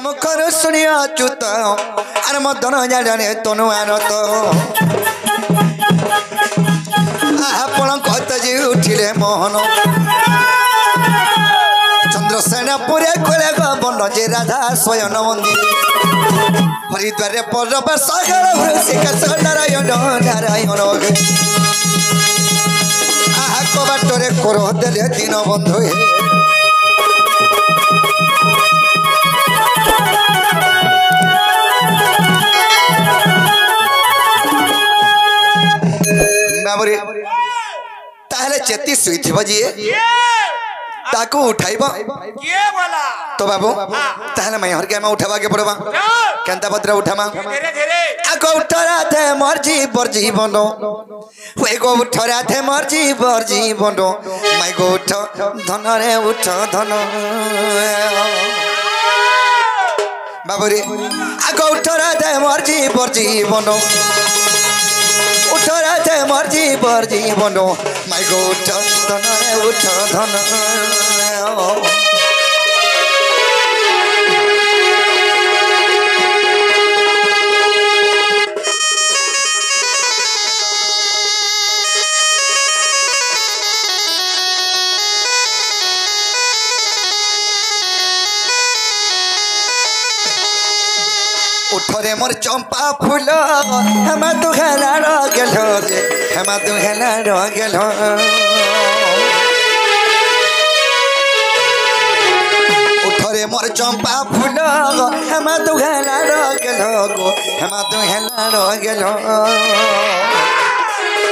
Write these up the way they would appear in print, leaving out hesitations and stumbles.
मुखर शुणिया च्युत आर मदन जाने तनु आनत आपण कत जी उठिले मोहन चंद्रसेनपुरे कोले बन जे राधा स्वयं मंदिर हरिद्वार पर्व सागर नारायण नारायण आहा कबाटरे कर देले दिन बंधु बाबरे ताहले चेती सुई जी ताकू उठाइबो के बोला तो बाबू ताहले मैं हर के में उठावा के पड़बा केंता पत्र उठामा धीरे धीरे आगो उठरा थे मर्जी बर्जी बनो वे गो उठरा थे मर्जी बर्जी बनो मैं गो उठ धन रे उठ धन बाबू रे आगो उठरा थे मर्जी बर्जी बनो उठरा थे मर्जी बर्जी बनो मैं गो उठ धन रे उठ धन उठरे मोर चंपा फूल हम तू हेला गेल रे हम तू हेला गेल उठरे मोर चंपा फूल हम तू हेला गेल गो हम तू हेला गेल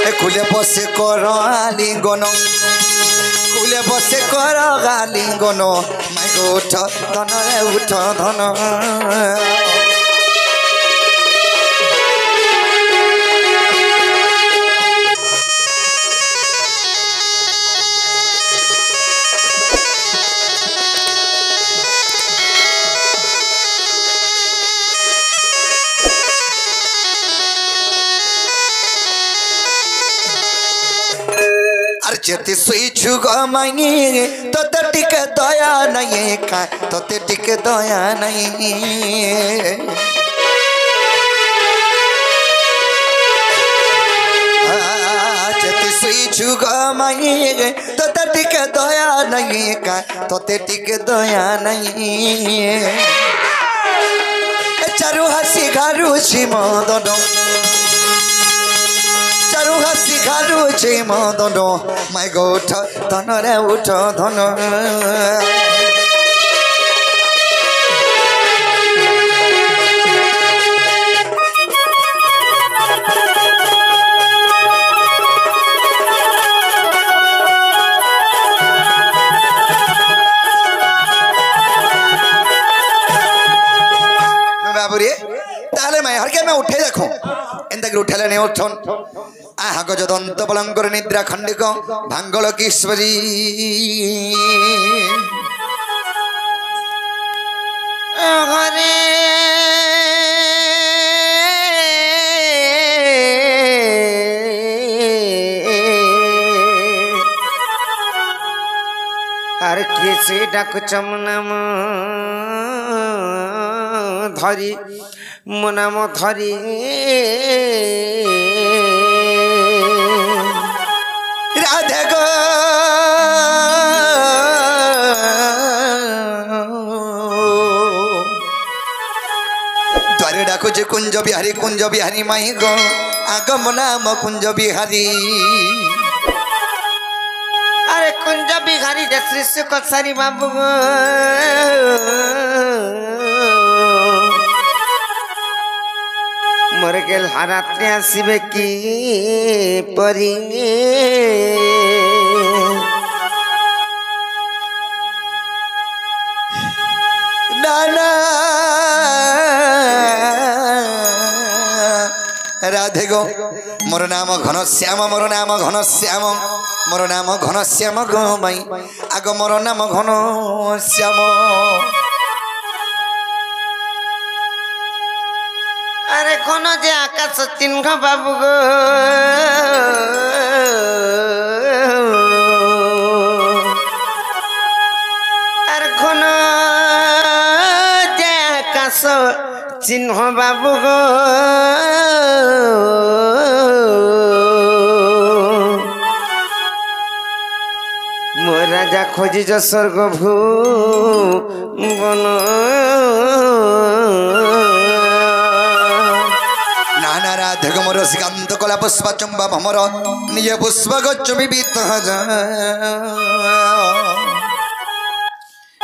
ए खुले बसे कर आलिंगन खुले बसे कर आलिंगन मैं गो उठ धन रे उठ धन चेती सुई छुग मांगी तोते टिके दया नहीं का तोते टिके दया नहीं चेती सुई छुग मांगी तोते टिके दया नहीं का तोते टिके दया नहीं चारू हसी घारू छी मदन चारू हसी घारू छी मदन मैं गो उठ धन रे उठ धन बाबू रे ताले मैं हर के मैं उठे देखो एंता उठेले नहीं उठन आहा गजदंत बलंकर निद्रा खंडिक भांगल किश्वरी हरे हर किसी डाक चमनाम धरी मुनाम धरी राधे गो द्वारे डाकुचे कुंज बिहारी माही गो आगम नाम कुंज बिहारी अरे कुंज बिहारी श्री सुखसारी बाबू मोर गेल हारात्रे आसबे कि परी नाना राधे गो मोर नाम घनश्याम मोर नाम घनश्याम मोर नाम घनश्याम गो माई आग मोर नाम घनश्याम अरे घन जे आकाश चिन्ह बाबू गो अरे घन जे चिन्ह बाबू गो मो राजा खोजिज स्वर्ग भुवन नाना राधक मोर श्रीकांत कला पुष्प चुंबा भमर निज पुष्प गच्छ विवित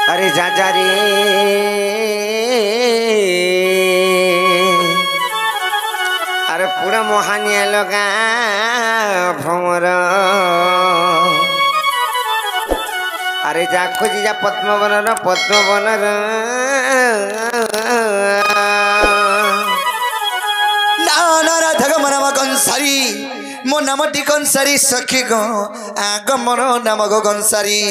अरे जा रे अरे पूरा मोहानिया लगा भमर अरे जा खोजी जा पद्मवन नाना राधक मोर नाम कंसारी मो नाम टी कंसारी सखी गो आग मोर नाम गो कंसारी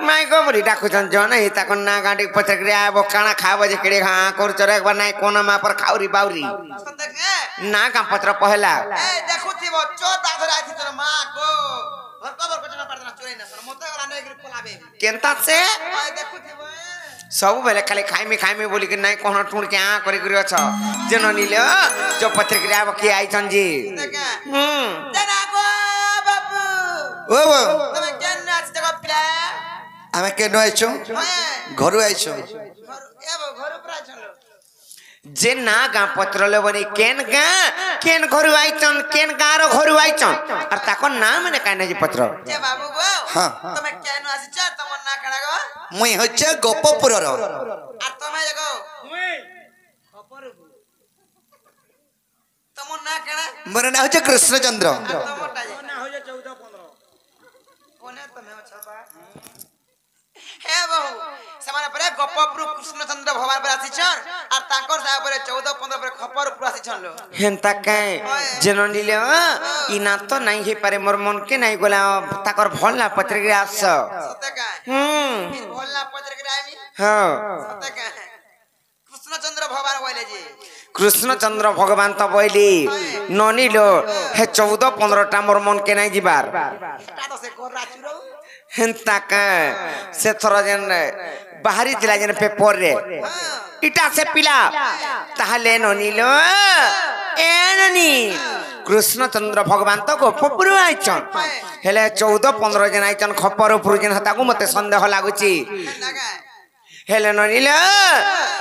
माइको बड़ी डाकुछन जन ही ताको ना गाडी पत्र करे आबो काना खाबो जे केडे खा कर चरे एक बार नाइ कोना मा पर खाउरी बाउरी ना का पत्र पहला ए देखु थिबो चोटा धरे आथि तोर मा गो भरकबर कटना पड़ना चोरै ना सर मते गला नै गिर पलाबे केनता से ए देखु थिबो सब बेले खाली खाइमे बोली के नाइ कोन टुण के आ करे करे छ जन नीले जो पत्र करे आबो के आइछन जी जना गो बाबू ओ बो तमे केन नाच जगह पिला आमे केनो आइछो घरु आइछो ए बो घरु पर आइछलो जे ना गा पत्र ले बनी केन घरु आइछन केन गारो घरु आइछन और ताको नाम ने काने जी पत्र जे बाबू गो हां तमे केनो आइछ तमन ना कणा गो मुई होचे गोपपुर रो आ तमे जगो मुई खपरपुर तमन ना कणा मोर ना होचे कृष्णचंद्र तमटा जे ना होचे 14 15 कोने तमे छपा हे बहु समान परे गोपपुर कृष्णचंद्र भगवान पर आसीछन और ताकर सा पर 14 15 पर खपरपुर आसीछन लो हेनता काए जनो नीले ई ना तो नहीं हे पारे मोर मन के नहीं गोला ताकर भलना पत्र के आस सत्य काए भलना पत्र के आमी हां सत्य काए कृष्णचंद्र भगवान बोले जी कृष्णचंद्र भगवान तो बोली ननी लो हे 14 15 टा मोर मन के नहीं जीबार तो से कोरा चुरो हेनता का से थोड़ा जन बाहरी जिला जन पेपर रे इटा से पिला ताहले ननी लो ए ननी कृष्णचंद्र भगवान तो गोपपुर आइछन हेले 14 15 जन आइछन खपरपुर जन हताकू मते संदेह लागुची हेले ननीले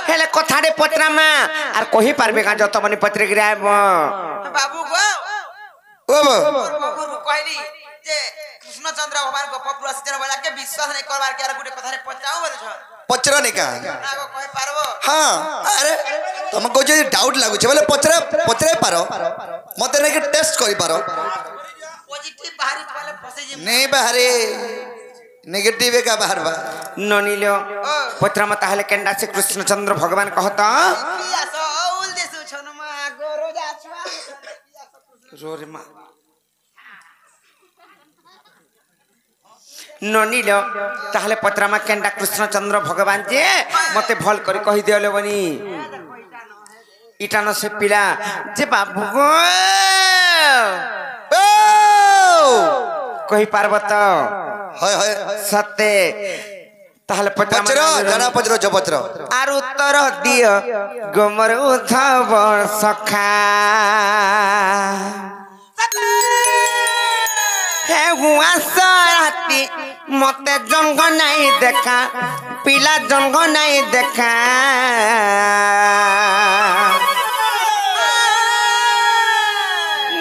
हेले कथारे पत्रमा आर कहि पारबे का जत बनी पत्र गिरा बाबू गो ओ बाबू कहली जे कृष्णचंद्र भगवान गोपपुर आसीजन बोला के विश्वास नहीं करबार के आर गुटे कथारे पत्राओ बोले छ पत्र नहीं का ना को कहि पारबो हां अरे तुमको जे डाउट लागु छ बोले पत्र पारो मते नहीं के टेस्ट करि पारो पॉजिटिव बाहरी वाले फसे जे नहीं बाहरी नेगेटिव का बाहर बा ननीलो पत्र मत हले केंडा से कृष्णचंद्र भगवान कहता ओल देसु छन मा गोरो जाछवा रोरे मा ननीलो ताहले पत्र मा केंडा कृष्णचंद्र भगवान जे मते भल करी कहि देले बनी इटानो से पिला जे बाबू गो कहि पार्वत हाय हाय सत्य ताहले पत्र जना पत्र जपत्र आर उत्तर दियो गोमर उद्धव सखा हे हुआ राती मते जंग नहीं देखा पिला जंग नहीं देखा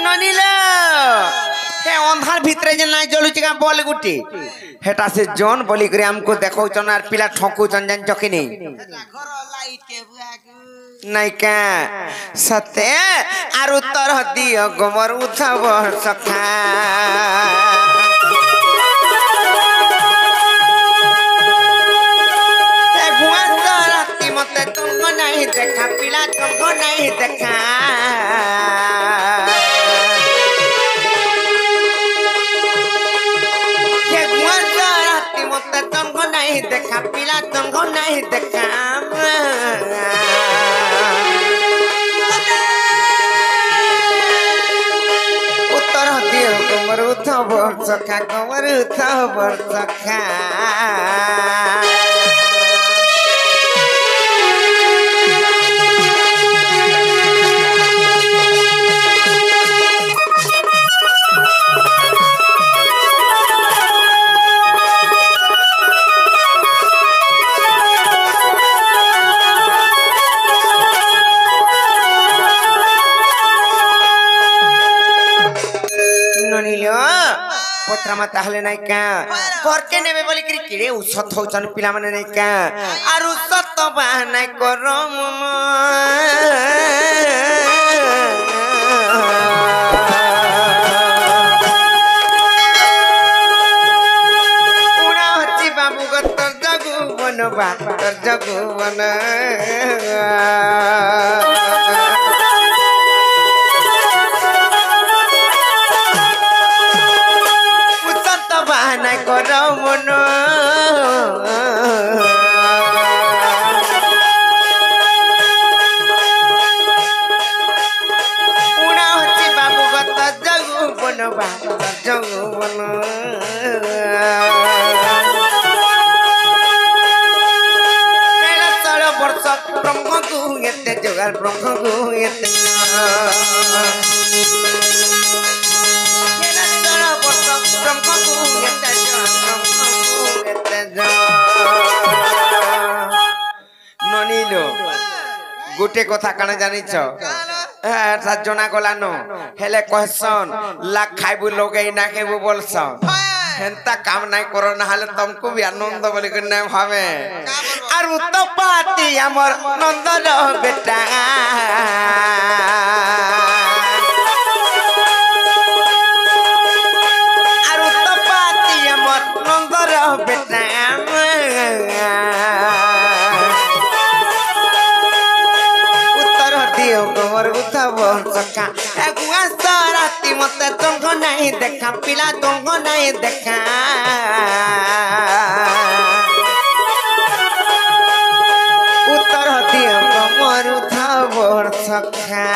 ननीला हे अंधार भितरे जे नाही जलुची का बोल गुटी हेटा से जोन बोली करे हमको देखौ चन आर पिला ठोकू चन जान चकिनी घर लाइट के बुआ नहीं का सत्य आर उत्तर दियो गोमर उद्धव सखा ए गुआ राती मते तुम नहीं देखा पिला तुमको नहीं देखा तुमको नहीं देखा पिला तुमको नहीं देखा বর্ষখা কমর উঠাও বর্ষখা पत्रमा ताहले नाइ का करके नेबे बोली कि किरे उछत होचन पिला माने नाइ का आरु सत बाहाना करम उडा हची बाबू गतर जगु बन बातर जगु बन বাহানা করো মন উড়া হচ্ছে বাবু গত জগু বন জগু বন বর্ষ ব্রহ্মকু এতে যোগার ব্রহ্মকু এতে ननीलो गोटे कथा काना जानिछ जना गलानो हेले कहसन ला खाइबु लोगे ना केबु बोलसन हेंता काम नाइ करो ना हाले तुमको भी आनंद बोली के ना भावे आर उत्तपाती हमर नंदन बेटा बेटा उत्तर दियो गोबर उठा बर्षखा एगुआ राती मते तुमको नहीं देखा पिला तुमको नहीं देखा उत्तर दियो गोबर उठा बर्षखा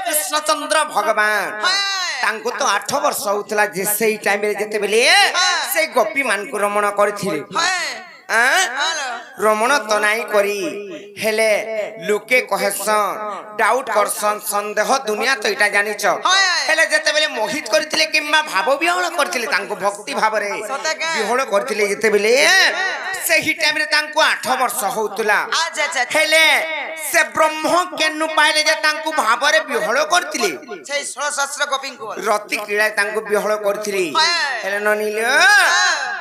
कृष्णचंद्र भगवान तांको तो 8 वर्ष होतला जे सेई टाइम रे जते बेले से गोपी मान को रमण करथिले रमण तो नाई करी हेले लोके कहसन डाउट करसन संदेह दुनिया तो इटा जानिछ हेले जते बेले मोहित करथिले किम्बा भाव विहळ करथिले तांको भक्ति भाव रे विहळ करथिले जते बेले सेही टाइम रे तांको 8 वर्ष होतला हेले से ब्रह्म केनु पाइले जे तांको भाव रे विहळ करथिले छै 16 सहस्र गोपी को रति क्रीड़ा तांको विहळ करथिले हेले ननिले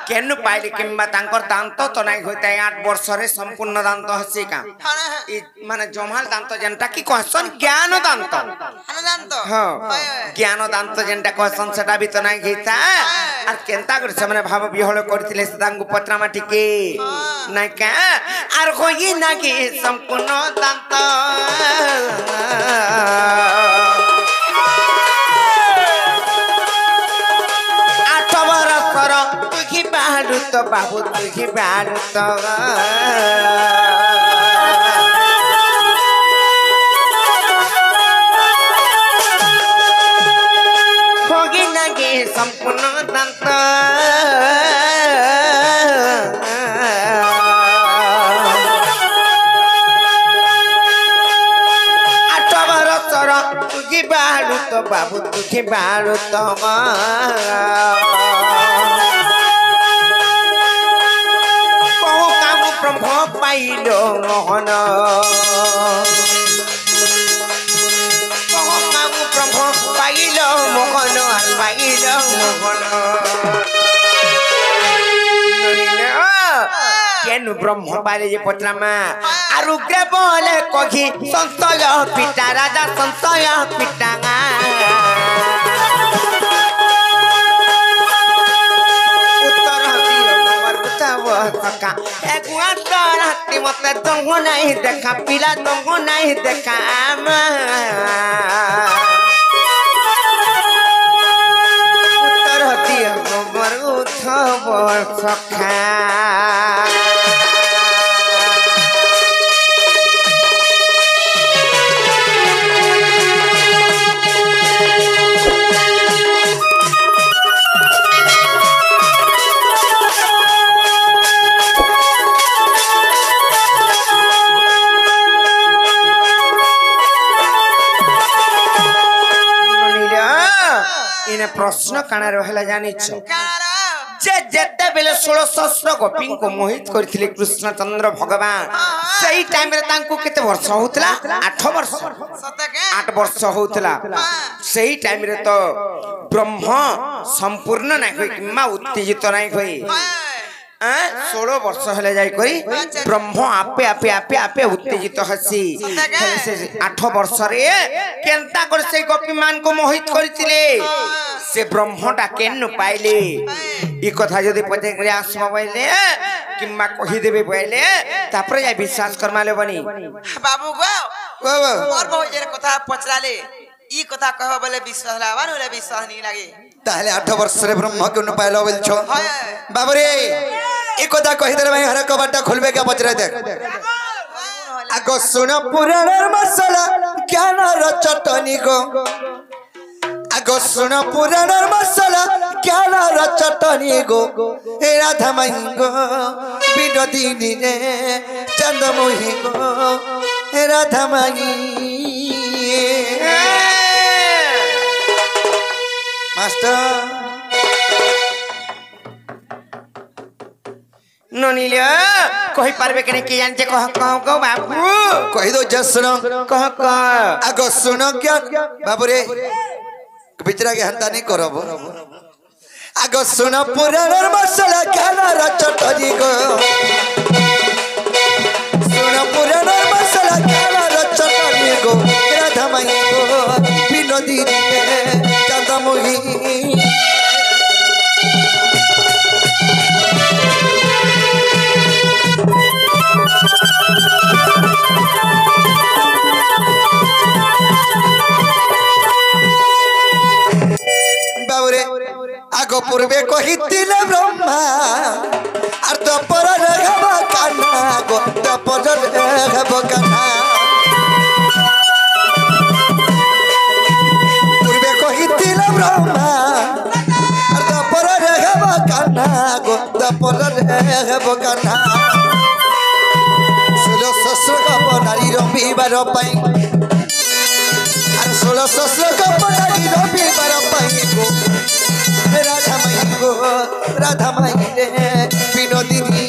केनु पाइले किम्बा तांकर दांत तो नाइ होता 8 वर्ष रे संपूर्ण दांत हसी का ई माने जमाल दांत जेनटा की कहसन ज्ञान दांत हां ज्ञान दांत जेनटा कहसन सेटा भी तो नाइ गईता आर केनता कर से माने भाव विहळ करथिले से तांको पत्रा माटी के नाइ का आर होई ना कि संपूर्ण दांत तो बाबू तुझी बारू तो होगी नगे संपूर्ण दंत 8 वर्षर तुझी बारू तो बाबू तुझी बारू तो ब्रह्म पाइलो मोहन ब्रह्म पाइलो मोहन पाइलो मोहन केनु ब्रह्म पाइले जे पत्रमा आरु ग्रे बोले कखी संशय पिता राजा संशय पिता उत्तर दियो धक्का एगुआ तो राती मते तुमको नहीं देखा पिला तुमको नहीं देखा उत्तर दिया गोबर उठब सखा इने प्रश्न काना रहला जानिछ जे जेते बेले 1600 गोपी को मोहित करथिले कृष्ण चंद्र भगवान सही टाइम रे तांको केते वर्ष होतला 8 वर्ष 8 वर्ष होतला सही टाइम रे तो ब्रह्म संपूर्ण नै होई किमा उत्तेजित नै होई 16 वर्ष हेले जाई करी ब्रह्म आपे आपे आपे आपे उत्तेजित हसी 8 वर्ष रे केनता कर से गोपी मान को मोहित करथिले से ब्रह्मटा केन पाइले ई कथा जदी पते करे आसमा पइले किम्मा कहि देबे पइले तापर जाय विश्वास करमाले बनी बाबू गो मोर बहुत जे कथा पचराले ई कथा कहबो बोले विश्वास लावान बोले विश्वास नहीं लागे ताहले 8 वर्ष रे ब्रह्म केन पाइलो बोल छो बाबू रे ई कथा कहि दे भाई हर कबाटा खोलबे के पचरे देख आगो सुन पुराणर मसाला ज्ञान र चटनी गो आगो सुन पुराणर मसाला ज्ञान र चटनी गो ए राधा माई गो विनोदिनी रे चंद्रमोही गो ए राधा माई मास्टर ननिले कहि पारबे कने के जानते कह गो बाबू कहि दो जस सुनो कह आगो सुनो क्या बाबू रे बिचरा के हंता नहीं करब आगो सुनो पुराणर मसाला खाना र चटनी गो सुनो पुराणर मसाला खाना र चटनी गो राधा माई गो विनोदिनी चंद्रमोही बाबूरे आगो पूर्वे कहितिले ब्रह्मा आर तपर रघवा कान्हा गो तपर रघवा कान्हा पूर्वे कहितिले ब्रह्मा आर तपर रघवा कान्हा गो तपर रघवा कान्हा 16 श्लोक नारी रंबिबार पाई 16 श्लोक नारी रंबिबार पाई गो राधा माई रे विनोदिनी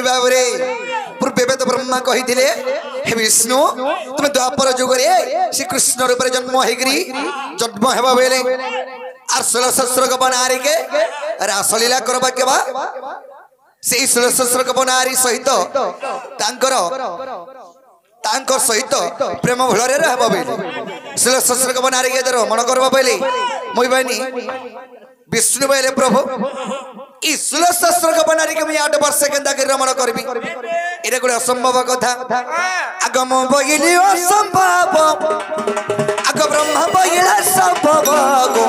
बाबूरे पूर्वे तो ब्रह्मा कही थे हे विष्णु तुम द्वापर जुग रे श्री कृष्ण रूप जन्म होगी जन्म हेबा बेले आर 16 श्लोक बनारी के रासलीला करबा के बा से 16 श्लोक बनारी सहित तांकर सहित प्रेम भलरे रहबा बेले 16 श्लोक बनारी के दरो मन करबा बेले मोई बानी विष्णु बेले प्रभु ई 16 श्लोक बनारी के मैं 8 वर्ष केंदा के रमण करबी एरे गुड असंभव कथा आगम बगिली असंभव आग ब्रह्म बगिला संभव गो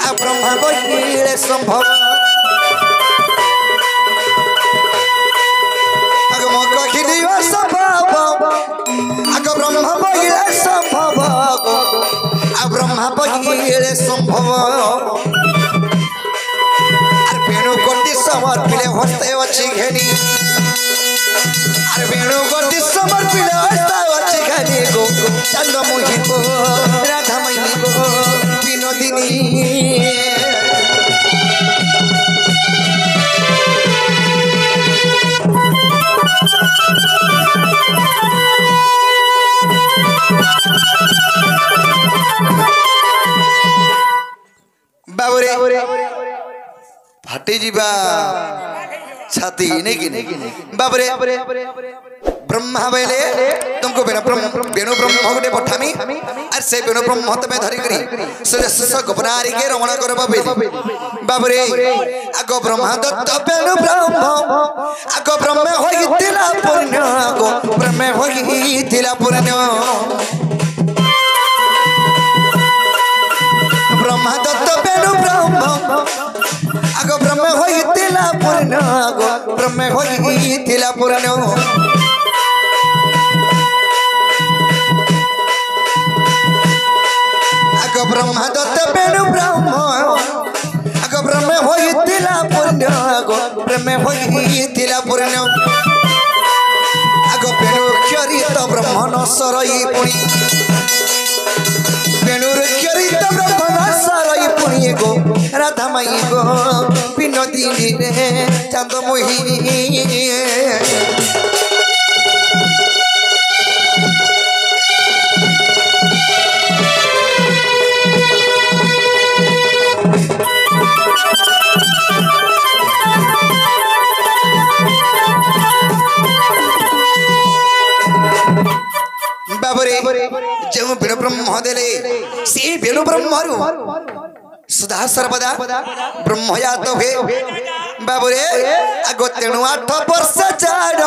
आ ब्रह्म बगिले संभव आगम बगिली असंभव आग ब्रह्म बगिला संभव गो आ ब्रह्म बगिले संभव वेणु गति समर्पिले हस्ते अच्छी घेनी वेणु गति समर्पिले हस्ते अच्छी घेनी गो चंद्रमोही गो राधा माई गो विनोदिनी बाबूरे फाटी जीवा छाती नहीं कि बाबरे ब्रह्मा बेले तुमको वेणु ब्रह्म गोटे पठामी और से वेणु ब्रह्म तमे धरी करी से गोपनारी के रमण करब बेली बाबरे आगो ब्रह्मा दत्त वेणु ब्रह्म आगो ब्रह्म होइतिला पुण्य आगो ब्रह्म होइतिला पुण्य ब्रह्मा दत्त वेणु ब्रह्म आगो ब्रह्म होइतिला पुण्य आगो ब्रह्म होइतिला पुण्य आगो ब्रह्मा दत्त वेणु ब्रह्म आगो ब्रह्म होइतिला पुण्य आगो ब्रह्म होइतिला पुण्य आगो वेणु क्षरित ब्रह्म न सरई पुणी वेणु क्षरित ब्रह्म न सरई पुणी गो राधा माई गो विनोदी रे चांद मोही बाबरे जो वेणु ब्रह्म देले से वेणु ब्रह्म सदा सर्वदा ब्रह्मयात हुए बाबरे आगो तेणु 8 वर्ष चाड़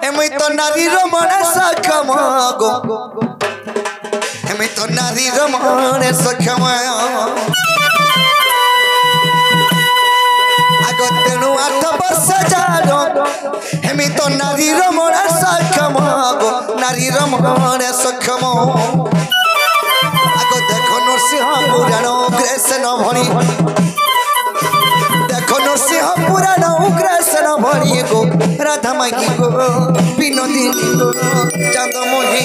एमई तो नारी रमण सक्षम गो एमई तो नारी रमण सक्षम आगो तेणु 8 वर्ष चाड़ एमई तो नारी रमण सक्षम गो नारी रमण सक्षम आगो देखो नरसिंह पुराण उग्रेसन भणी देखो नरसिंह पुराण उग्रेसन भणी गो राधा माई गो विनोदी गो चांद मोही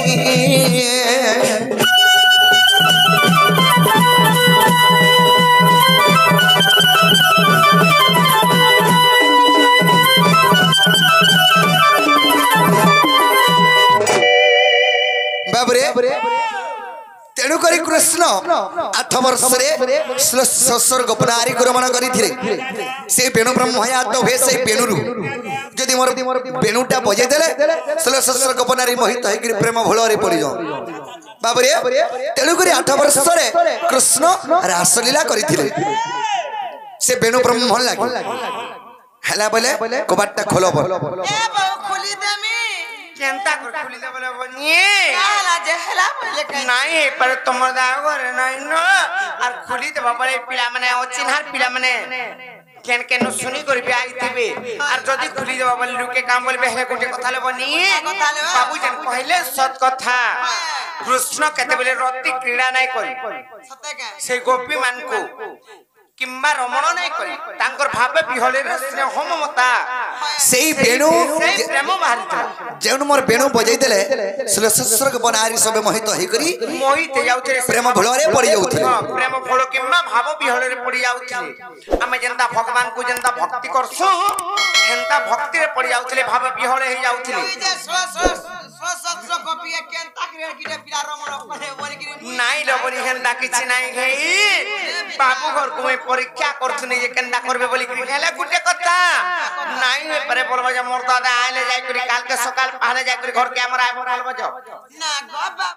बाबरे तेणु करी कृष्ण 8 वर्ष ससुर गोपनारी रमण करथिले से वेणु ब्रह्मयात हुए से वेणुरु जदि मोर वेणुटा बजे देले ससुर गोपनारी मोहित होई प्रेम भोलरे पड़ी जाओ बाबरे तेणु करी 8 वर्ष कृष्ण रासलीला करथिले से वेणु ब्रह्म लागी हला बोले कबाटटा खोलो बोल ए बहु खोली देमी केनता कर खुली दे बोले बनिए काला जहला बोले कहीं नहीं पर तुमर दाव करे नहीं न और खुली दे बाबा पिला माने ओ चिन्हार पिला माने केन केन सुनी कर भी आई थिबे और जदी खुली दे बाबा लुके काम बोले बेहले कोटे कथा ले बनिए बाबू जन पहले सत कथा कृष्ण केते बोले रति क्रीड़ा नहीं करी सत्य का से गोपी मान को किम्बा रमण नहीं करी तांकर भाबे बिहले स्नेह ममता सेई वेणु प्रेम बाहरी जेनु मोर वेणु बजै देले ससुर गोपनारी सब मोहित होई करी मोहित जाउथे प्रेम भोलरे पड़ी जाउथे प्रेम भोल किम्बा भाव बिहले पड़ी जाउथे आमे जनता भगवान को जनता भक्ति करसु हेंता भक्ति रे पड़ी जाउथले भाव बिहले हे जाउथले जे सो कॉपी केन ताक रे किटे पिला रमण पने बोली कि नाई लबनी हेंता किछि नाई घेई बाबू घर को परीक्षा करथुनी जे केनता करबे बोली कि हेले गुटे कथा नाई होय परे बोलबा जे मोर दादा आइले जाय करी काल के सकाल पहले जाय करी घर के हमरा बोलबा जो ना गबा